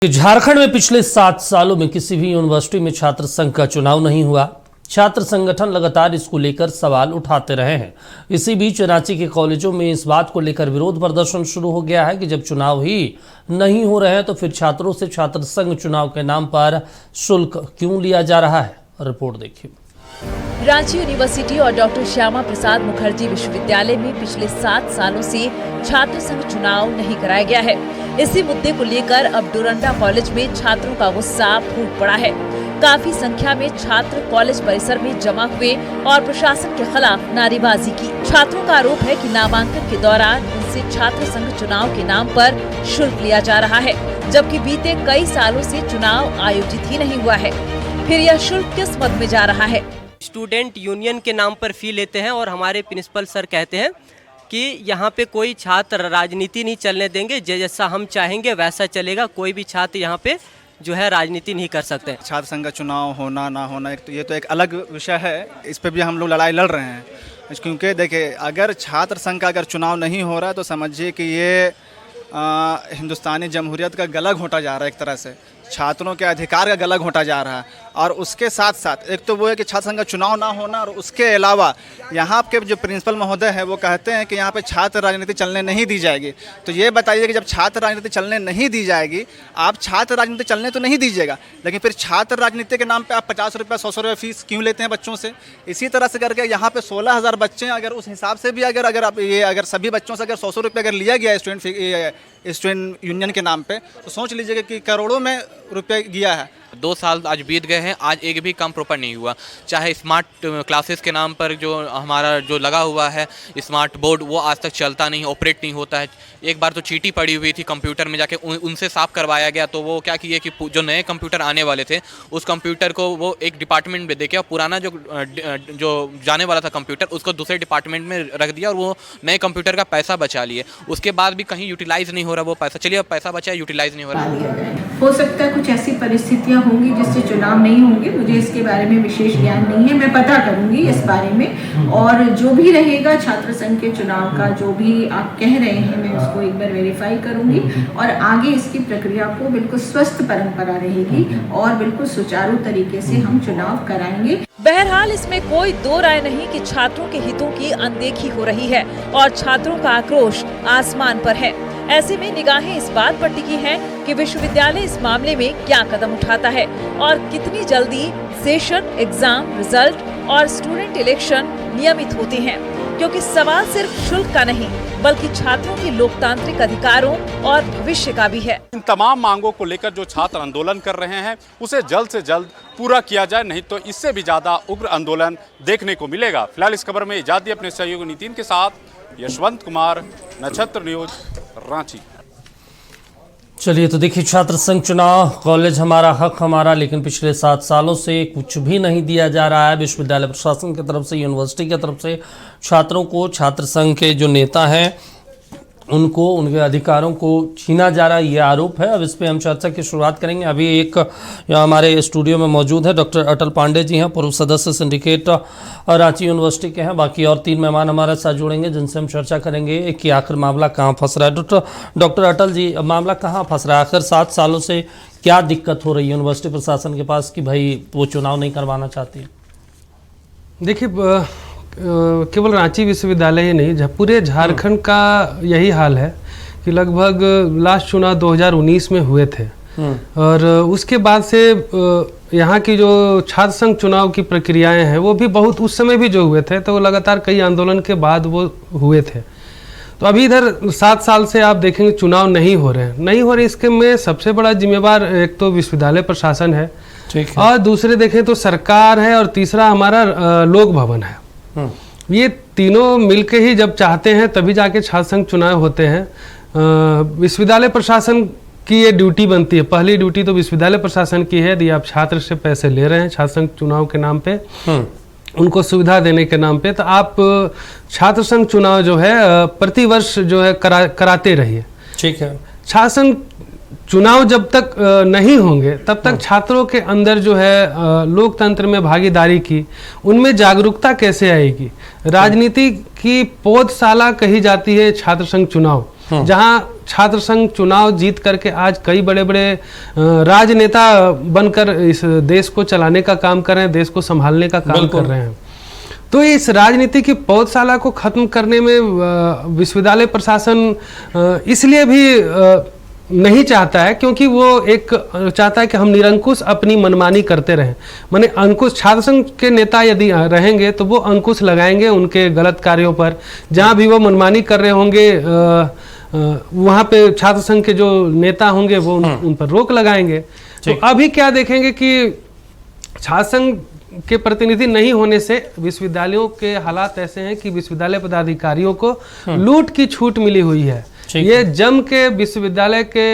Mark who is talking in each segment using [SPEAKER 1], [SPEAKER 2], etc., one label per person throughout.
[SPEAKER 1] झारखंड में पिछले 7 सालों में किसी भी यूनिवर्सिटी में छात्र संघ का चुनाव नहीं हुआ। छात्र संगठन लगातार इसको लेकर सवाल उठाते रहे हैं। इसी बीच रांची के कॉलेजों में इस बात को लेकर विरोध प्रदर्शन शुरू हो गया है कि जब चुनाव ही नहीं हो रहे हैं तो फिर छात्रों से छात्र संघ चुनाव के नाम पर शुल्क क्यों लिया जा रहा है। रिपोर्ट देखिए।
[SPEAKER 2] रांची यूनिवर्सिटी और डॉक्टर श्यामा प्रसाद मुखर्जी विश्वविद्यालय में पिछले 7 सालों से छात्र संघ चुनाव नहीं कराया गया है। इसी मुद्दे को लेकर अब डोरंडा कॉलेज में छात्रों का गुस्सा फूट पड़ा है। काफी संख्या में छात्र कॉलेज परिसर में जमा हुए और प्रशासन के खिलाफ नारेबाजी की। छात्रों का आरोप है कि नामांकन के दौरान उनसे छात्र संघ चुनाव के नाम पर शुल्क लिया जा रहा है, जबकि बीते कई सालों से चुनाव आयोजित ही नहीं हुआ है। फिर यह शुल्क किस मद में जा रहा है।
[SPEAKER 3] स्टूडेंट यूनियन के नाम पर फी लेते हैं और हमारे प्रिंसिपल सर कहते हैं कि यहाँ पे कोई छात्र राजनीति नहीं चलने देंगे, जैसा हम चाहेंगे वैसा चलेगा, कोई भी छात्र यहाँ पे जो है राजनीति नहीं कर सकते।
[SPEAKER 4] छात्र संघ का चुनाव होना ना होना ये तो एक अलग विषय है, इस पे भी हम लोग लड़ाई लड़ रहे हैं। क्योंकि देखिए, अगर छात्र संघ का अगर चुनाव नहीं हो रहा है तो समझिए कि ये हिंदुस्तानी जमहूरियत का गला घोंटा जा रहा है। एक तरह से छात्रों के अधिकार का गला घोंटा जा रहा है। और उसके साथ साथ एक तो वो है कि छात्र संघ का चुनाव ना होना, और उसके अलावा यहाँ के जो प्रिंसिपल महोदय है वो कहते हैं कि यहाँ पे छात्र राजनीति चलने नहीं दी जाएगी। तो ये बताइए कि जब छात्र राजनीति चलने नहीं दी जाएगी, आप छात्र राजनीति चलने तो नहीं दीजिएगा, लेकिन फिर छात्र राजनीति के नाम पे आप 50 रुपये 100 रुपये फीस क्यों लेते हैं बच्चों से। इसी तरह से करके यहाँ पे 16,000 बच्चे हैं। अगर उस हिसाब से भी अगर सभी बच्चों से अगर 100 रुपये अगर लिया गया स्टूडेंट यूनियन के नाम पे, तो सोच लीजिएगा कि करोड़ों में रुपये गया है।
[SPEAKER 5] 2 साल आज बीत गए हैं, आज एक भी काम प्रॉपर नहीं हुआ। चाहे स्मार्ट क्लासेस के नाम पर जो हमारा जो लगा हुआ है स्मार्ट बोर्ड, वो आज तक चलता नहीं, ऑपरेट नहीं होता है। एक बार तो चीटी पड़ी हुई थी कंप्यूटर में, जाके उनसे साफ करवाया गया, तो वो क्या किए कि जो नए कंप्यूटर आने वाले थे उस कंप्यूटर को वो एक डिपार्टमेंट में देके, और पुराना जो जाने वाला था कंप्यूटर उसको दूसरे डिपार्टमेंट में रख दिया और वो नए कंप्यूटर का पैसा बचा लिए। उसके बाद भी कहीं यूटिलाइज नहीं हो रहा वो पैसा। चलिए, अब पैसा बचा, यूटिलाइज नहीं हो रहा।
[SPEAKER 6] हो सकता है कुछ ऐसी परिस्थितियां होंगी जिससे चुनाव नहीं होंगे, मुझे इसके बारे में विशेष ज्ञान नहीं है। मैं पता करूंगी इस बारे में, और जो भी रहेगा छात्र संघ के चुनाव का, जो भी आप कह रहे हैं, मैं उसको एक बार वेरीफाई करूंगी और आगे इसकी प्रक्रिया को बिल्कुल स्वस्थ परंपरा रहेगी और बिल्कुल सुचारू तरीके से हम चुनाव कराएंगे।
[SPEAKER 2] बहरहाल इसमें कोई दो राय नहीं कि छात्रों के हितों की अनदेखी हो रही है और छात्रों का आक्रोश आसमान पर है। ऐसे में निगाहें इस बात पर टिकी हैं कि विश्वविद्यालय इस मामले में क्या कदम उठाता है और कितनी जल्दी सेशन, एग्जाम, रिजल्ट और स्टूडेंट इलेक्शन नियमित होते हैं, क्योंकि सवाल सिर्फ शुल्क का नहीं बल्कि छात्रों के लोकतांत्रिक अधिकारों और भविष्य का भी है।
[SPEAKER 7] इन तमाम मांगों को लेकर जो छात्र आंदोलन कर रहे हैं उसे जल्द से जल्द पूरा किया जाए, नहीं तो इससे भी ज्यादा उग्र आंदोलन देखने को मिलेगा। फिलहाल इस खबर में इजाज़त दी अपने सहयोगी नितिन के साथ यशवंत कुमार, नक्षत्र न्यूज, रांची।
[SPEAKER 1] चलिए, तो देखिए, छात्र संघ चुनाव, कॉलेज हमारा हक हमारा, लेकिन पिछले 7 सालों से कुछ भी नहीं दिया जा रहा है। विश्वविद्यालय प्रशासन की तरफ से, यूनिवर्सिटी की तरफ से छात्रों को, छात्र संघ के जो नेता हैं उनको उनके अधिकारों को छीना जा रहा है, ये आरोप है। अब इस पे हम चर्चा की शुरुआत करेंगे। अभी एक हमारे स्टूडियो में मौजूद है डॉक्टर अटल पांडे जी हैं, पूर्व सदस्य सिंडिकेट रांची यूनिवर्सिटी के हैं। बाकी और 3 मेहमान हमारे साथ जुड़ेंगे जिनसे हम चर्चा करेंगे कि आखिर मामला कहाँ फंस रहा है। डॉक्टर अटल जी, मामला कहाँ फंस रहा है? आखिर 7 सालों से क्या दिक्कत हो रही है यूनिवर्सिटी प्रशासन के पास कि भाई वो चुनाव नहीं करवाना चाहती है?
[SPEAKER 8] देखिए, केवल रांची विश्वविद्यालय ही नहीं, पूरे झारखंड का यही हाल है कि लगभग लास्ट चुनाव 2019 में हुए थे और उसके बाद से यहाँ की जो छात्र संघ चुनाव की प्रक्रियाएं हैं वो भी बहुत, उस समय भी जो हुए थे तो लगातार कई आंदोलन के बाद वो हुए थे। तो अभी इधर 7 साल से आप देखेंगे चुनाव नहीं हो रहे। इसके में सबसे बड़ा जिम्मेवार एक तो विश्वविद्यालय प्रशासन है, और दूसरे देखें तो सरकार है, और तीसरा हमारा लोक भवन है। ये तीनों मिलके ही जब चाहते हैं तभी जाके छात्र संघ चुनाव होते हैं। विश्वविद्यालय प्रशासन की ये ड्यूटी बनती है, पहली ड्यूटी तो विश्वविद्यालय प्रशासन की है, यदि आप छात्र से पैसे ले रहे हैं छात्र संघ चुनाव के नाम पे, उनको सुविधा देने के नाम पे, तो आप छात्र संघ चुनाव जो है प्रतिवर्ष जो है कराते रहिए।
[SPEAKER 1] ठीक है।
[SPEAKER 8] छात्र संघ चुनाव जब तक नहीं होंगे तब तक छात्रों के अंदर जो है लोकतंत्र में भागीदारी की, उनमें जागरूकता कैसे आएगी? राजनीति की पौधशाला कही जाती है छात्र संघ चुनाव, जहां छात्र संघ चुनाव जीत करके आज कई बड़े बड़े राजनेता बनकर इस देश को चलाने का काम कर रहे हैं, देश को संभालने का काम कर रहे हैं। तो इस राजनीति की पौधशाला को खत्म करने में विश्वविद्यालय प्रशासन इसलिए भी नहीं चाहता है क्योंकि वो एक चाहता है कि हम निरंकुश अपनी मनमानी करते रहें। माने अंकुश, छात्र संघ के नेता यदि रहेंगे तो वो अंकुश लगाएंगे उनके गलत कार्यों पर। जहां भी वो मनमानी कर रहे होंगे वहां पे छात्र संघ के जो नेता होंगे वो उन पर रोक लगाएंगे। तो अभी क्या देखेंगे कि छात्र संघ के प्रतिनिधि नहीं होने से विश्वविद्यालयों के हालात ऐसे हैं कि विश्वविद्यालय पदाधिकारियों को लूट की छूट मिली हुई है। ये जम के विश्वविद्यालय के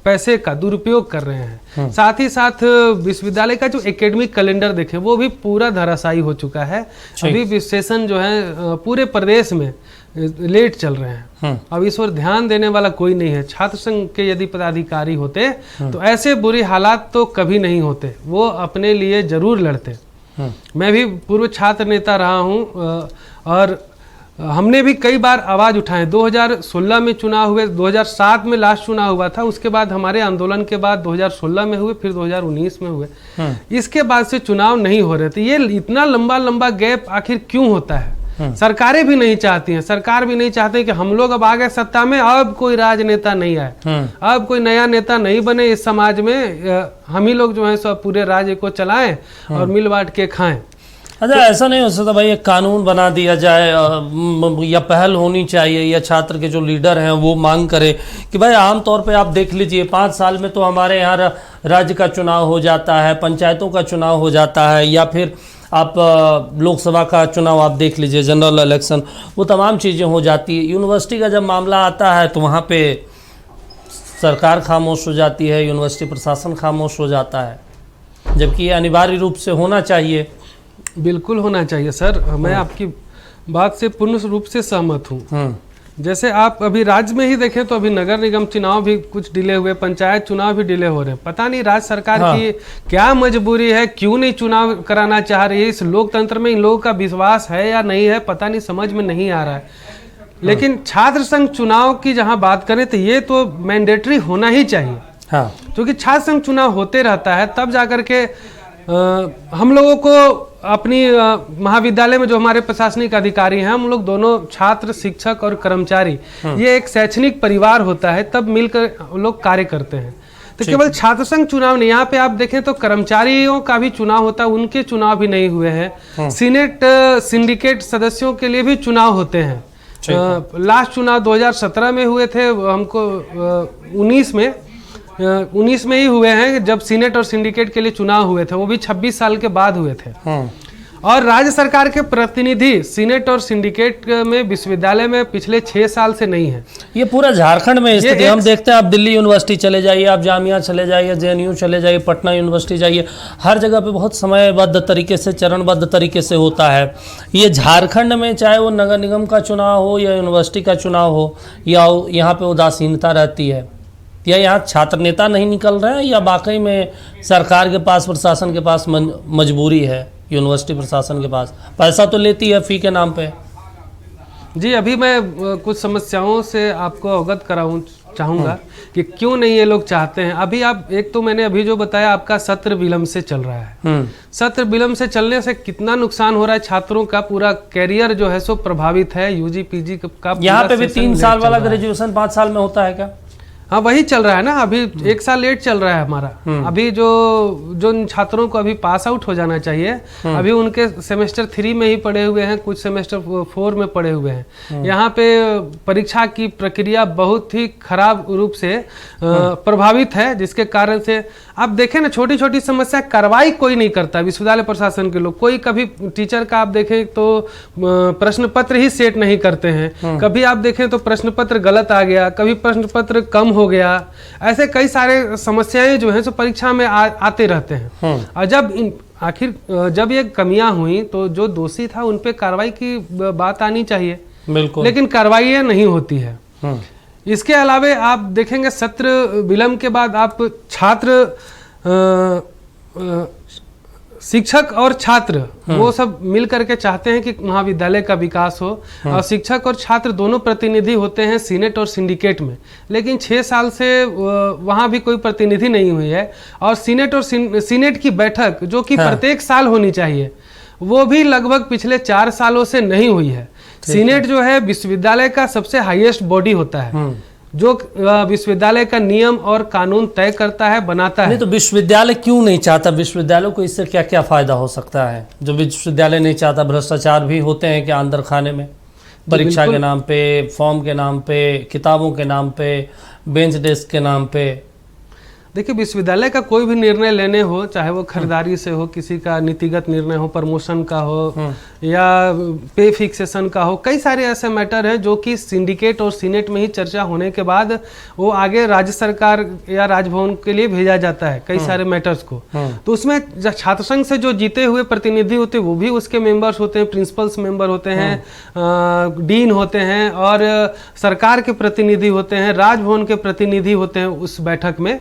[SPEAKER 8] पैसे का दुरुपयोग कर रहे हैं। साथ ही साथ विश्वविद्यालय का जो एकेडमिक कैलेंडर देखें वो भी पूरा धराशायी हो चुका है। अभी सेशन जो है पूरे प्रदेश में लेट चल रहे हैं। अब इस ओर ध्यान देने वाला कोई नहीं है। छात्र संघ के यदि पदाधिकारी होते तो ऐसे बुरे हालात तो कभी नहीं होते, वो अपने लिए जरूर लड़ते। मैं भी पूर्व छात्र नेता रहा हूँ और हमने भी कई बार आवाज उठाए। 2016 में चुनाव हुए, 2007 में लास्ट चुनाव हुआ था, उसके बाद हमारे आंदोलन के बाद 2016 में हुए, फिर 2019 में हुए। इसके बाद से चुनाव नहीं हो रहे थे। ये इतना लंबा गैप आखिर क्यों होता है? सरकारें भी नहीं चाहती हैं, सरकार भी नहीं चाहते कि हम लोग अब आ गए सत्ता में, अब कोई राजनेता नहीं आए, अब कोई नया नेता नहीं बने इस समाज में, हम ही लोग जो है सब पूरे राज्य को चलाएं और मिल बांट के खाएं।
[SPEAKER 1] अच्छा, ऐसा नहीं हो सकता भाई एक कानून बना दिया जाए या पहल होनी चाहिए या छात्र के जो लीडर हैं वो मांग करे कि भाई आमतौर पे आप देख लीजिए 5 साल में तो हमारे यहाँ राज्य का चुनाव हो जाता है, पंचायतों का चुनाव हो जाता है, या फिर आप लोकसभा का चुनाव आप देख लीजिए, जनरल इलेक्शन, वो तमाम चीज़ें हो जाती है। यूनिवर्सिटी का जब मामला आता है तो वहाँ पे सरकार खामोश हो जाती है, यूनिवर्सिटी प्रशासन खामोश हो जाता है, जबकि ये अनिवार्य रूप से होना चाहिए।
[SPEAKER 8] बिल्कुल होना चाहिए सर, मैं आपकी बात से पूर्ण रूप से सहमत हूँ। जैसे आप अभी राज्य में ही देखें तो अभी नगर निगम चुनाव भी कुछ डिले हुए, पंचायत चुनाव भी डिले हो रहे हैं। पता नहीं राज्य सरकार की क्या मजबूरी है, क्यों नहीं चुनाव कराना चाह रही है? इस लोकतंत्र में इन लोगों का विश्वास है या नहीं है, पता नहीं, समझ में नहीं आ रहा है। लेकिन छात्र संघ चुनाव की जहाँ बात करें तो ये तो मैंडेटरी होना ही चाहिए, क्योंकि छात्र संघ चुनाव होते रहता है, तब जाकर के हम लोगों को अपनी महाविद्यालय में जो हमारे प्रशासनिक अधिकारी हैं, हम लोग दोनों छात्र, शिक्षक और कर्मचारी, ये एक शैक्षणिक परिवार होता है, तब मिलकर लोग कार्य करते हैं। तो केवल छात्र संघ चुनाव नहीं, यहाँ पे आप देखें तो कर्मचारियों का भी चुनाव होता है, उनके चुनाव भी नहीं हुए हैं। सीनेट सिंडिकेट सदस्यों के लिए भी चुनाव होते हैं। लास्ट चुनाव 2017 में हुए थे, हमको 19 में ही हुए हैं जब सीनेट और सिंडिकेट के लिए चुनाव हुए थे, वो भी 26 साल के बाद हुए थे। और राज्य सरकार के प्रतिनिधि सीनेट और सिंडिकेट में विश्वविद्यालय में पिछले 6 साल से नहीं है।
[SPEAKER 1] ये पूरा झारखंड में स्थिति हम देखते हैं। आप दिल्ली यूनिवर्सिटी चले जाइए, आप जामिया चले जाइए, JNU चले जाइए, पटना यूनिवर्सिटी जाइए, हर जगह पे बहुत समयबद्ध तरीके से, चरणबद्ध तरीके से होता है। ये झारखंड में चाहे वो नगर निगम का चुनाव हो या यूनिवर्सिटी का चुनाव हो, या यहाँ पे उदासीनता रहती है, या यहाँ छात्र नेता नहीं निकल रहे हैं, या वाकई में सरकार के पास, प्रशासन के पास मजबूरी है, यूनिवर्सिटी प्रशासन के पास पैसा तो लेती है फी के नाम पे।
[SPEAKER 8] जी, अभी मैं कुछ समस्याओं से आपको अवगत कराऊं चाहूँगा कि क्यों नहीं ये लोग चाहते हैं। अभी आप, एक तो मैंने अभी जो बताया, आपका सत्र विलंब से चल रहा है। सत्र विलंब से चलने से कितना नुकसान हो रहा है छात्रों का, पूरा कैरियर जो है सो प्रभावित है। UG PG का
[SPEAKER 1] यहाँ पे भी 3 साल वाला ग्रेजुएशन 5 साल में होता है क्या?
[SPEAKER 8] हाँ, वही चल रहा है ना, अभी 1 साल लेट चल रहा है हमारा। अभी जो छात्रों को अभी पास आउट हो जाना चाहिए, अभी उनके सेमेस्टर 3 में ही पढ़े हुए हैं, कुछ सेमेस्टर 4 में पढ़े हुए हैं। यहाँ पे परीक्षा की प्रक्रिया बहुत ही खराब रूप से प्रभावित है, जिसके कारण से आप देखें ना, छोटी छोटी समस्या कार्रवाई कोई नहीं करता विश्वविद्यालय प्रशासन के लोग। कोई कभी टीचर का आप देखें तो प्रश्न पत्र ही सेट नहीं करते हैं, कभी आप देखें तो प्रश्न पत्र गलत आ गया, कभी प्रश्न पत्र कम हो गया। ऐसे कई सारे समस्याएं जो हैं सो परीक्षा में आते रहते हैं। और जब ये कमियां हुई तो जो दोषी था उन पे कार्रवाई की बात आनी चाहिए, बिल्कुल, लेकिन कार्रवाई नहीं होती है। इसके अलावे आप देखेंगे सत्र विलंब के बाद आप छात्र शिक्षक और छात्र वो सब मिल करके चाहते हैं कि महाविद्यालय का विकास हो, और शिक्षक और छात्र दोनों प्रतिनिधि होते हैं सीनेट और सिंडिकेट में, लेकिन 6 साल से वहाँ भी कोई प्रतिनिधि नहीं हुई है। और सीनेट और सीनेट की बैठक जो कि प्रत्येक साल होनी चाहिए, वो भी लगभग पिछले 4 सालों से नहीं हुई है। सीनेट जो है विश्वविद्यालय का सबसे हाईएस्ट बॉडी होता है, जो विश्वविद्यालय का नियम और कानून तय करता है, बनाता है।
[SPEAKER 1] नहीं तो विश्वविद्यालय क्यों नहीं चाहता? विश्वविद्यालय को इससे क्या क्या फायदा हो सकता है जो विश्वविद्यालय नहीं चाहता? भ्रष्टाचार भी होते हैं क्या अंदर खाने में? परीक्षा के नाम पे, फॉर्म के नाम पे, किताबों के नाम पे, बेंच डेस्क के नाम पे।
[SPEAKER 8] देखिए, विश्वविद्यालय का कोई भी निर्णय लेने हो, चाहे वो खरीदारी से हो, किसी का नीतिगत निर्णय हो, प्रमोशन का हो या पे फिक्सेशन का हो, कई सारे ऐसे मैटर हैं जो कि सिंडिकेट और सीनेट में ही चर्चा होने के बाद वो आगे राज्य सरकार या राजभवन के लिए भेजा जाता है, कई सारे मैटर्स को। तो उसमें छात्र संघ से जो जीते हुए प्रतिनिधि होते हैं वो भी उसके मेंबर्स होते हैं, प्रिंसिपल्स मेंबर होते हैं, डीन होते हैं, और सरकार के प्रतिनिधि होते हैं, राजभवन के प्रतिनिधि होते हैं उस बैठक में।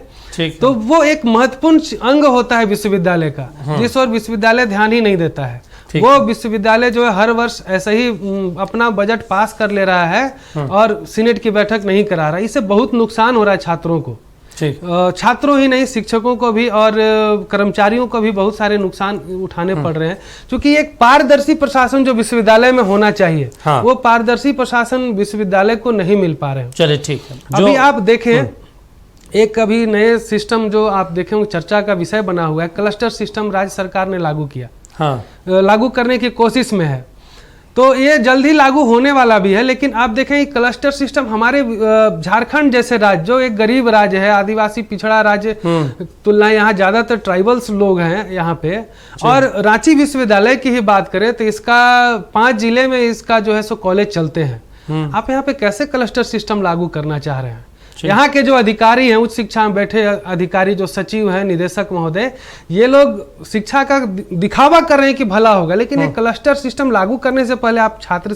[SPEAKER 8] तो वो एक महत्वपूर्ण अंग होता है विश्वविद्यालय का, जिस और विश्वविद्यालय ध्यान ही नहीं देता है। वो विश्वविद्यालय जो है हर वर्ष ऐसे ही अपना बजट पास कर ले रहा है और सीनेट की बैठक नहीं करा रहा है। इससे बहुत नुकसान हो रहा है छात्रों को, छात्रों ही नहीं, शिक्षकों को भी और कर्मचारियों को भी बहुत सारे नुकसान उठाने पड़ रहे हैं, क्योंकि एक पारदर्शी प्रशासन जो विश्वविद्यालय में होना चाहिए, वो पारदर्शी प्रशासन विश्वविद्यालय को नहीं मिल पा रहे हैं।
[SPEAKER 1] चलिए ठीक है।
[SPEAKER 8] अभी आप देखें, एक अभी नए सिस्टम जो आप देखेंगे चर्चा का विषय बना हुआ है, क्लस्टर सिस्टम राज्य सरकार ने लागू किया, लागू करने की कोशिश में है। तो ये जल्द ही लागू होने वाला भी है, लेकिन आप देखें क्लस्टर सिस्टम हमारे झारखंड जैसे राज्य, जो एक गरीब राज्य है, आदिवासी पिछड़ा राज्य तुलना, यहाँ ज्यादातर ट्राइबल्स लोग हैं यहाँ पे, और रांची विश्वविद्यालय की ही बात करें तो इसका 5 जिले में इसका जो है सो कॉलेज चलते हैं। आप यहाँ पे कैसे क्लस्टर सिस्टम लागू करना चाह रहे हैं? यहाँ के जो अधिकारी हैं, उच्च शिक्षा में बैठे अधिकारी, जो सचिव हैं, निदेशक महोदय, ये लोग शिक्षा का दिखावा कर रहे हैं कि भला होगा, लेकिन एक क्लस्टर सिस्टम लागू करने से पहले आप छात्र